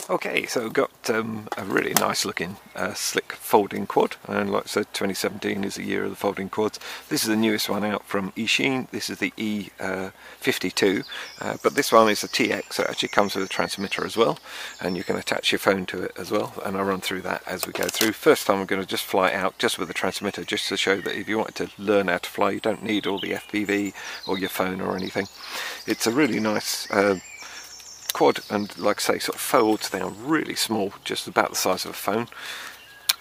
Okay, so we've got a really nice looking slick folding quad, and like I said, 2017 is the year of the folding quads. This is the newest one out from Eachine. This is the E52, but this one is a TX, so it actually comes with a transmitter as well, and you can attach your phone to it as well, and I'll run through that as we go through. First time I'm going to just fly out just with the transmitter, just to show that if you wanted to learn how to fly, you don't need all the FPV or your phone or anything. It's a really nice quad, and like I say, sort of folds down really small, just about the size of a phone,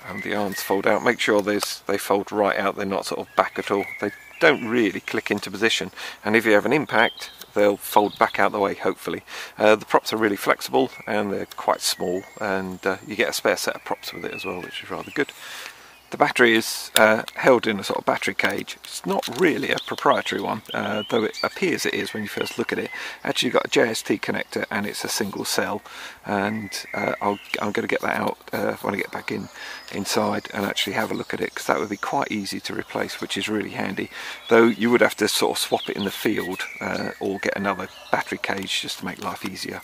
and the arms fold out. Make sure they fold right out, they're not sort of back at all. They don't really click into position, and if you have an impact they'll fold back out the way, hopefully. The props are really flexible and they're quite small, and you get a spare set of props with it as well, which is rather good. The battery is held in a sort of battery cage. It's not really a proprietary one, though it appears it is when you first look at it. Actually, you've got a JST connector and it's a single cell, and I'm going to get that out when I get back inside and actually have a look at it, because that would be quite easy to replace, which is really handy. Though you would have to sort of swap it in the field or get another battery cage just to make life easier.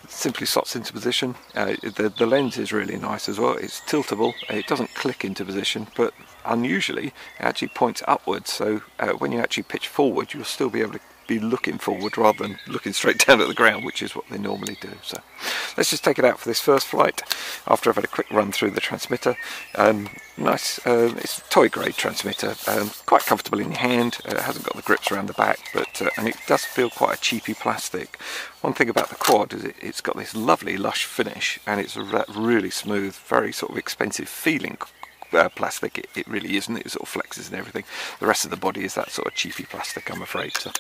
Simply slots into position. The lens is really nice as well. It's tiltable. It doesn't click into position, but unusually it actually points upwards, so when you actually pitch forward you'll still be able to be looking forward rather than looking straight down at the ground, which is what they normally do. So let's just take it out for this first flight after I've had a quick run through the transmitter. Nice, it's a toy grade transmitter, quite comfortable in your hand. It hasn't got the grips around the back, but and it does feel quite a cheapy plastic. One thing about the quad is it's got this lovely lush finish, and it's really smooth, very sort of expensive feeling plastic. It really isn't. It sort of flexes and everything. The rest of the body is that sort of cheapy plastic, I'm afraid. So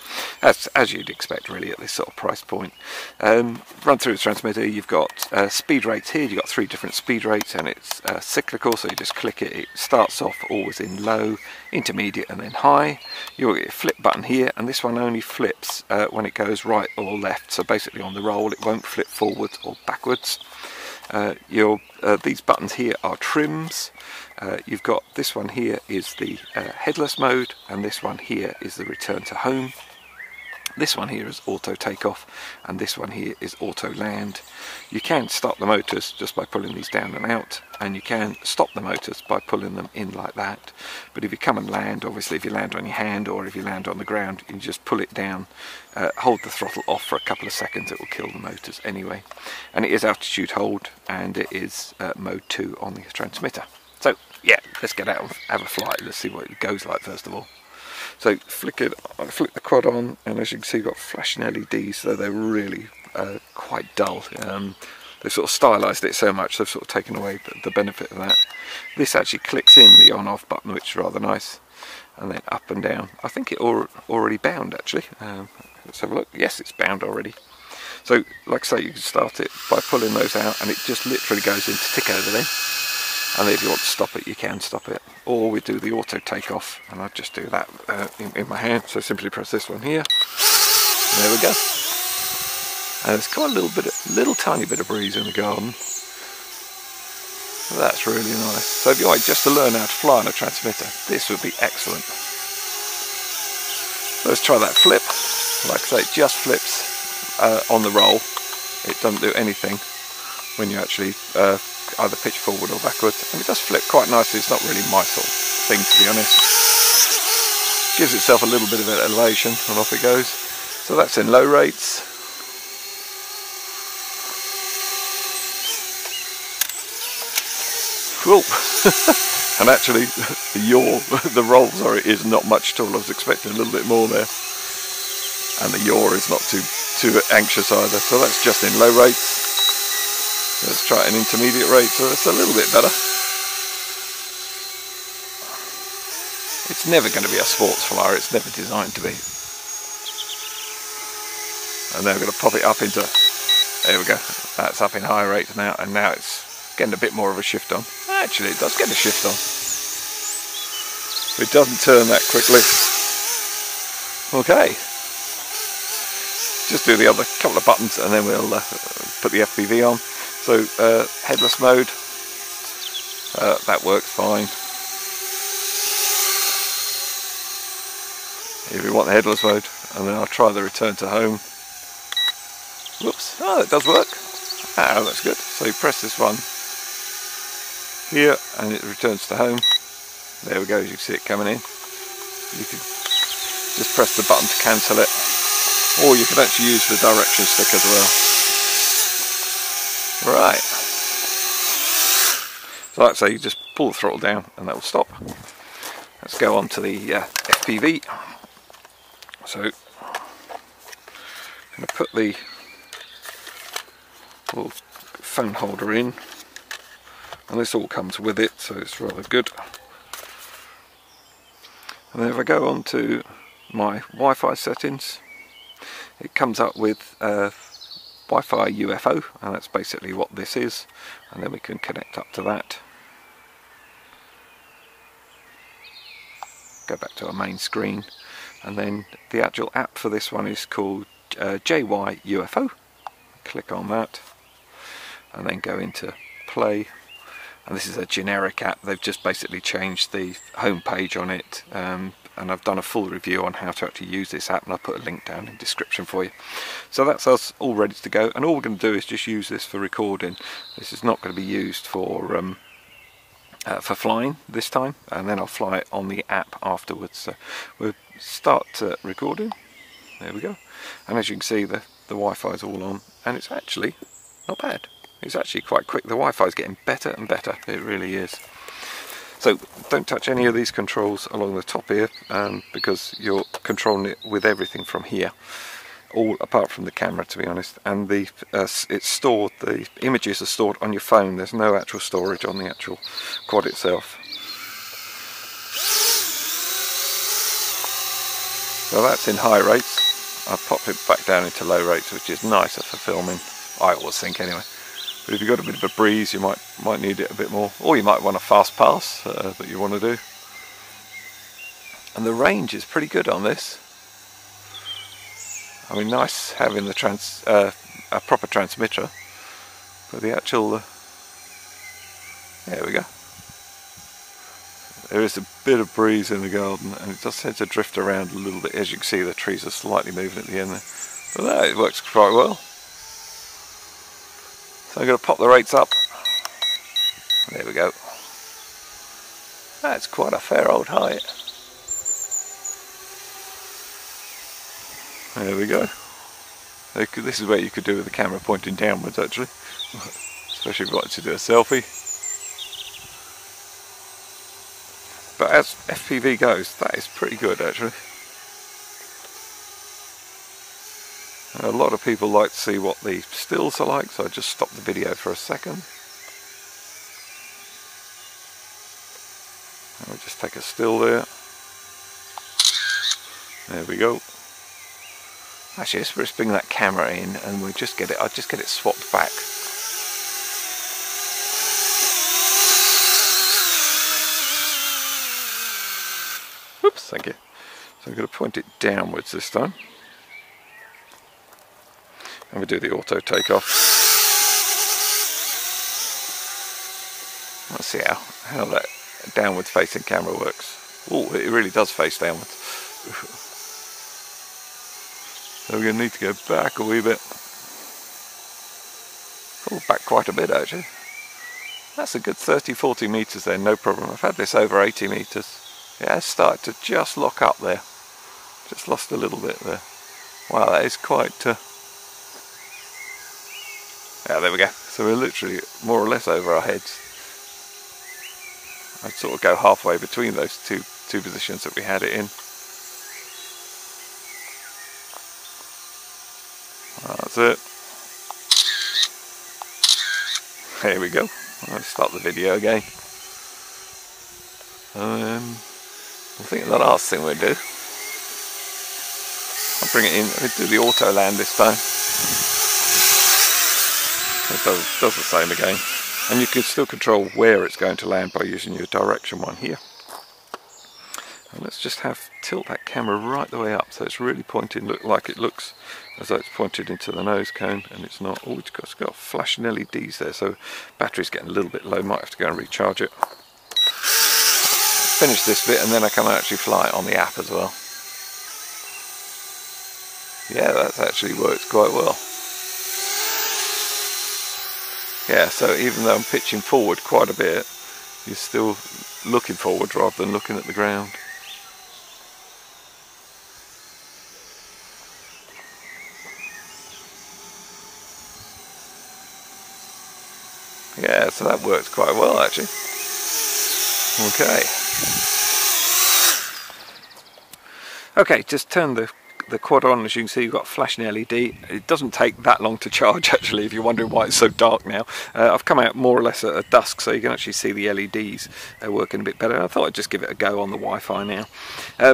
as you'd expect really at this sort of price point. Run through the transmitter. You've got speed rates here. You've got 3 different speed rates, and it's cyclical, so you just click it. It starts off always in low, intermediate and then high. You'll get a flip button here, and this one only flips when it goes right or left, so basically on the roll it won't flip forwards or backwards. These buttons here are trims. You've got this one here is the headless mode, and this one here is the return to home. This one here is auto takeoff, and this one here is auto land. You can start the motors just by pulling these down and out, and you can stop the motors by pulling them in like that. But if you come and land, obviously if you land on your hand or if you land on the ground, you can just pull it down, hold the throttle off for a couple of seconds. It will kill the motors anyway. And it is altitude hold, and it is mode 2 on the transmitter. So yeah, let's get out and have a flight. Let's see what it goes like first of all. So I flick the quad on, and as you can see, you've got flashing LEDs, so they're really quite dull. They've sort of stylised it so much, they've sort of taken away the benefit of that. This actually clicks in the on-off button, which is rather nice, and then up and down. I think it already bound actually. Let's have a look. Yes, it's bound already. So like I say, you can start it by pulling those out, and it just literally goes into tick over then. And if you want to stop it, you can stop it. Or we do the auto takeoff, and I just do that in my hand. So simply press this one here. And there we go. And it's got a little tiny bit of breeze in the garden. So that's really nice. So if you want just to learn how to fly on a transmitter, this would be excellent. Let's try that flip. Like I say, it just flips on the roll. It doesn't do anything when you actually either pitch forward or backwards, and it does flip quite nicely. It's not really my sort of thing, to be honest. Gives itself a little bit of elevation, and off it goes. So that's in low rates. Cool. And actually the roll is not much at all. I was expecting a little bit more there, and the yaw is not too anxious either. So that's just in low rates. Let's try an intermediate rate, so it's a little bit better. It's never going to be a sports flyer, it's never designed to be. And then we're going to pop it up into, there we go, that's up in high rates now, and now it's getting a bit more of a shift on. Actually, it does get a shift on. It doesn't turn that quickly. Okay. Just do the other couple of buttons, and then we'll put the FPV on. So headless mode, that works fine. If you want the headless mode, and then I'll try the return to home. Whoops, oh, it does work. Ah, that's good. So you press this one here and it returns to home. There we go, you can see it coming in. You can just press the button to cancel it, or you can actually use the direction stick as well. Right. So like I say, you just pull the throttle down and that will stop. Let's go on to the FPV. So I'm going to put the little phone holder in, and this all comes with it, so it's rather good. And then if I go on to my Wi-Fi settings, it comes up with Wi-Fi UFO, and that's basically what this is, and then we can connect up to that. Go back to our main screen, and then the actual app for this one is called JY UFO. Click on that and then go into play, and this is a generic app. They've just basically changed the home page on it, and I've done a full review on how to actually use this app, and I'll put a link down in the description for you. So that's us all ready to go, and all we're going to do is just use this for recording. This is not going to be used for flying this time, and then I'll fly it on the app afterwards. So we'll start recording. There we go, and as you can see the Wi-Fi is all on, and it's actually not bad. It's actually quite quick. The Wi-Fi is getting better and better, it really is. So don't touch any of these controls along the top here, because you're controlling it with everything from here, all apart from the camera, to be honest. And it's stored, the images are stored on your phone. There's no actual storage on the actual quad itself. So that's in high rates. I've popped it back down into low rates, which is nicer for filming, I always think anyway. But if you've got a bit of a breeze, you might need it a bit more, or you might want a fast pass that you want to do. And the range is pretty good on this. I mean, nice having the a proper transmitter, but the actual there we go. There is a bit of breeze in the garden, and it does tend to drift around a little bit. As you can see, the trees are slightly moving at the end there. But no, it works quite well. So I'm going to pop the rates up. There we go. That's quite a fair old height. There we go. This is where you could do with the camera pointing downwards, actually. Especially if you wanted to do a selfie. But as FPV goes, that is pretty good, actually. A lot of people like to see what the stills are like, so I just stopped the video for a second. I'll just take a still there. There we go. Actually, let's bring that camera in, and I'll just get it swapped back. Oops, thank you. So I'm going to point it downwards this time. And we do the auto takeoff. Let's see how that downward facing camera works. Oh, it really does face downwards. So we're going to need to go back a wee bit. Oh, back quite a bit actually. That's a good 30-40 metres there, no problem. I've had this over 80 metres. It has started to just lock up there. Just lost a little bit there. Wow, that is quite... Yeah, there we go. So we're literally more or less over our heads. I'd sort of go halfway between those two positions that we had it in. That's it. There we go. I'll start the video again. I think the last thing we'll do, I'll bring it in, I'll do the auto land this time. It does the same again, and you can still control where it's going to land by using your direction one here. And let's just tilt that camera right the way up so it's really pointing, look like it looks as though it's pointed into the nose cone, and it's not. Oh, it's got flashing LEDs there, so battery's getting a little bit low, might have to go and recharge it. Finish this bit and then I can actually fly it on the app as well. Yeah, that actually works quite well. Yeah, so even though I'm pitching forward quite a bit, you're still looking forward rather than looking at the ground. Yeah, so that works quite well actually. Okay, just turn the quad on. As you can see, you've got a flashing LED. It doesn't take that long to charge actually, if you're wondering why it's so dark now. I've come out more or less at dusk, so you can actually see the LEDs working a bit better. I thought I'd just give it a go on the Wi-Fi now.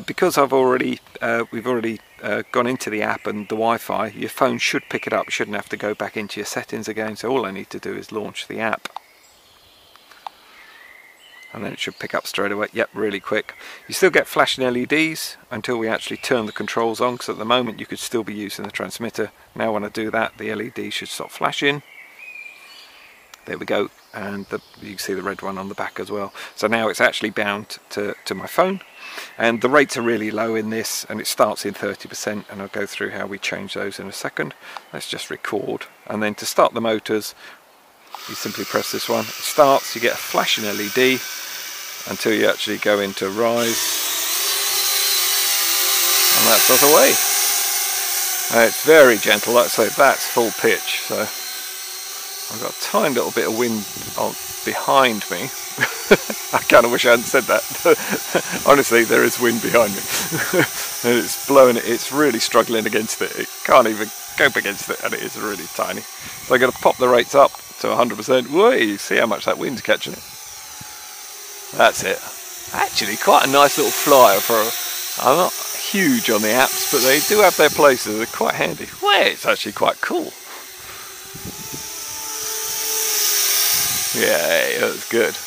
Because we've already gone into the app and the Wi-Fi, your phone should pick it up. You shouldn't have to go back into your settings again, so all I need to do is launch the app. And then it should pick up straight away. Yep, really quick. You still get flashing LEDs until we actually turn the controls on, because at the moment you could still be using the transmitter. Now when I do that, the LED should stop flashing. There we go, and you can see the red one on the back as well. So now it's actually bound to my phone, and the rates are really low in this, and it starts in 30%, and I'll go through how we change those in a second. Let's just record, and then to start the motors, you simply press this one. It starts, you get a flashing LED until you actually go into rise, and that's us away. It's very gentle, that's full pitch, so I've got a tiny little bit of wind behind me. I kind of wish I hadn't said that. Honestly, there is wind behind me. And it's blowing it, it's really struggling against it. It can't even go up against it, and it is really tiny. So I'm going to pop the rates up to 100%. Whoa, you see how much that wind's catching it. That's it. Actually, quite a nice little flyer I'm not huge on the apps, but they do have their places. They're quite handy. Well, it's actually quite cool. Yeah, that's good.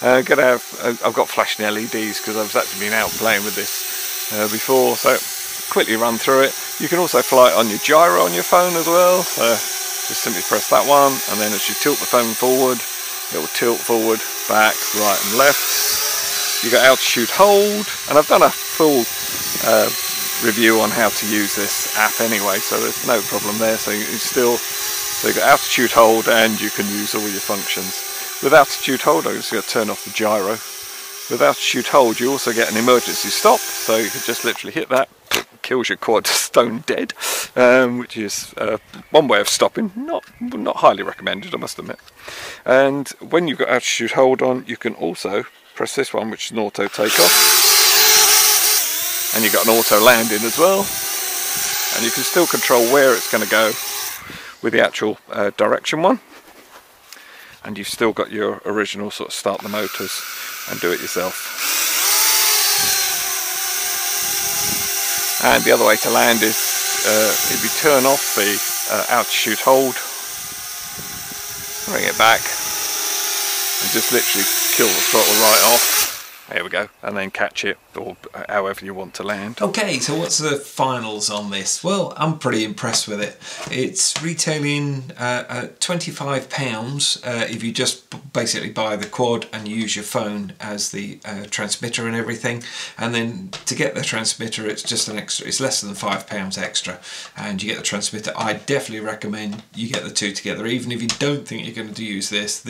I've got flashing LEDs because I've actually been out playing with this before, so quickly run through it. You can also fly it on your gyro on your phone as well. Just simply press that one, and then as you tilt the phone forward, it will tilt forward, back, right and left. You got altitude hold, and I've done a full review on how to use this app anyway, so there's no problem there. So you've got altitude hold, and you can use all your functions. With altitude hold, I'm just going to turn off the gyro. With altitude hold, you also get an emergency stop, so you can just literally hit that. It kills your quad stone dead, which is one way of stopping. Not highly recommended, I must admit. And when you've got altitude hold on, you can also press this one, which is an auto takeoff, and you've got an auto landing as well. And you can still control where it's going to go with the actual direction one. And you've still got your original sort of start the motors and do it yourself. And the other way to land is if you turn off the altitude hold, bring it back, and just literally kill the throttle right off. There we go, and then catch it, or however you want to land. Okay, so what's the finals on this? Well, I'm pretty impressed with it. It's retailing at £25 if you just basically buy the quad and use your phone as the transmitter and everything. And then to get the transmitter, it's just an extra, it's less than £5 extra, and you get the transmitter. I definitely recommend you get the two together, even if you don't think you're going to use this. For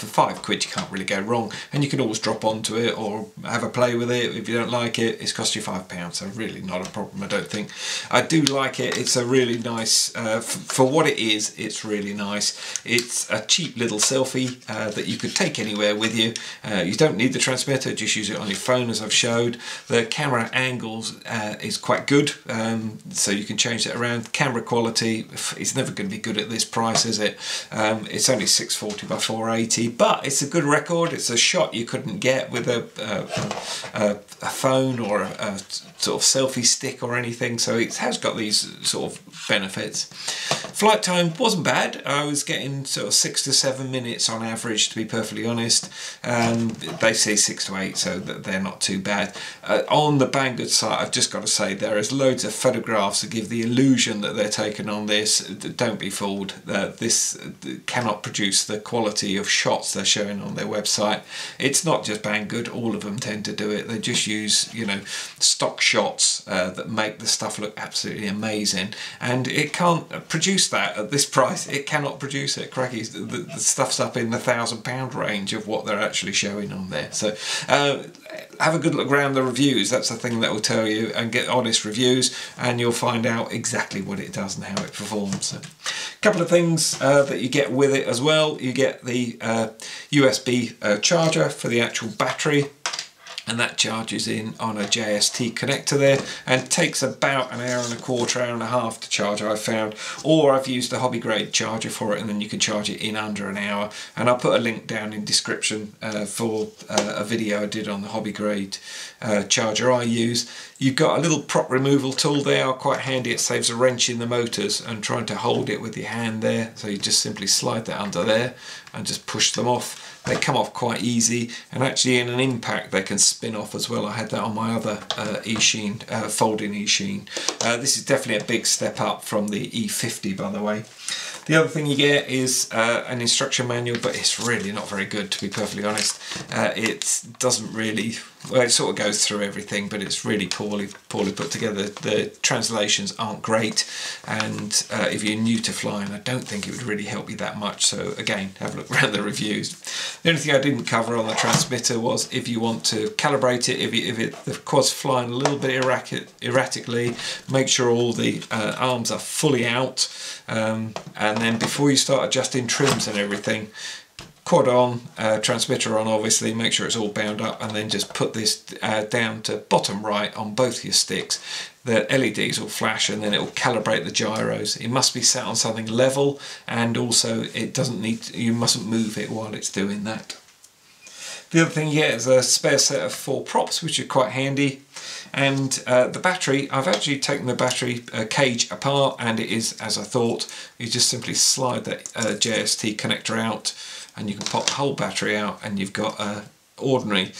£5 you can't really go wrong, and you can always drop onto it or have a play with it. If you don't like it, it's cost you £5, so really not a problem, I don't think. I do like it. It's a really nice, for what it is, it's really nice. It's a cheap little selfie that you could take anywhere with you. You don't need the transmitter, just use it on your phone as I've showed. The camera angles is quite good, so you can change it around. Camera quality, it's never going to be good at this price, is it? It's only 640 by 480, but it's a good record. It's a shot you couldn't get with a phone or a sort of selfie stick or anything, so it has got these sort of benefits. Flight time wasn't bad. I was getting sort of 6 to 7 minutes on average, to be perfectly honest. They say 6 to 8, so they're not too bad. On the Banggood site, I've just got to say, there is loads of photographs that give the illusion that they're taken on this. Don't be fooled. This cannot produce the quality of shots they're showing on their website. it's not just Banggood, all of them tend to do it. They just use, you know, stock shots that make the stuff look absolutely amazing, and it can't produce that at this price. It cannot produce it. Cracky, the stuff's up in the £1,000 range of what they're actually showing on there. So have a good look around the reviews. That's the thing that will tell you, and get honest reviews, and you'll find out exactly what it does and how it performs. So, a couple of things that you get with it as well. You get the USB charger for the actual battery, and that charges in on a JST connector there, and takes about an hour and a quarter, hour and a half to charge, I've found. Or I've used a hobby grade charger for it, and then you can charge it in under an hour. And I'll put a link down in description for a video I did on the hobby grade charger I use. You've got a little prop removal tool there, quite handy. It saves a wrench in the motors and trying to hold it with your hand there. So you just simply slide that under there and just push them off. They come off quite easy, and actually in an impact they can spin off as well. I had that on my other Eachine, folding Eachine. This is definitely a big step up from the E50, by the way. The other thing you get is an instruction manual, but it's really not very good, to be perfectly honest. It doesn't really, well, it sort of goes through everything, but it's really poorly put together. The translations aren't great, and if you're new to flying, I don't think it would really help you that much. So again, have a look around the reviews. The only thing I didn't cover on the transmitter was if you want to calibrate it, if the quad's flying a little bit erratically, make sure all the arms are fully out, and then before you start adjusting trims and everything, quad on, transmitter on obviously, make sure it's all bound up, and then just put this down to bottom right on both your sticks. The LEDs will flash, and then it will calibrate the gyros. It must be sat on something level, and also it doesn't need, you mustn't move it while it's doing that. The other thing you get is a spare set of 4 props, which are quite handy. And the battery, I've actually taken the battery cage apart, and it is as I thought. You just simply slide that JST connector out, and you can pop the whole battery out, and you've got a ordinary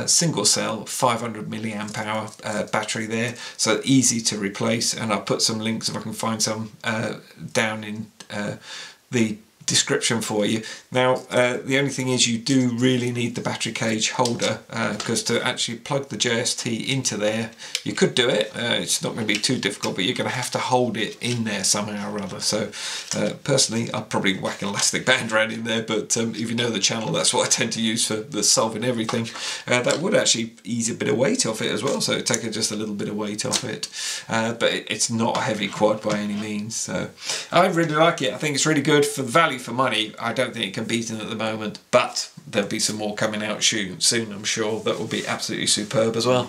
single cell 500 milliamp hour battery there, so easy to replace. And I'll put some links, if I can find some, down in the description for you. Now the only thing is you do really need the battery cage holder, because to actually plug the JST into there, you could do it, it's not going to be too difficult, but you're going to have to hold it in there somehow or other. So personally I'd probably whack an elastic band around in there, but if you know the channel, that's what I tend to use for the solving everything. That would actually ease a bit of weight off it as well, so it'd take just a little bit of weight off it, but it's not a heavy quad by any means. So I really like it. I think it's really good for the value for money. I don't think it can beat it at the moment, but there'll be some more coming out soon, I'm sure, that will be absolutely superb as well.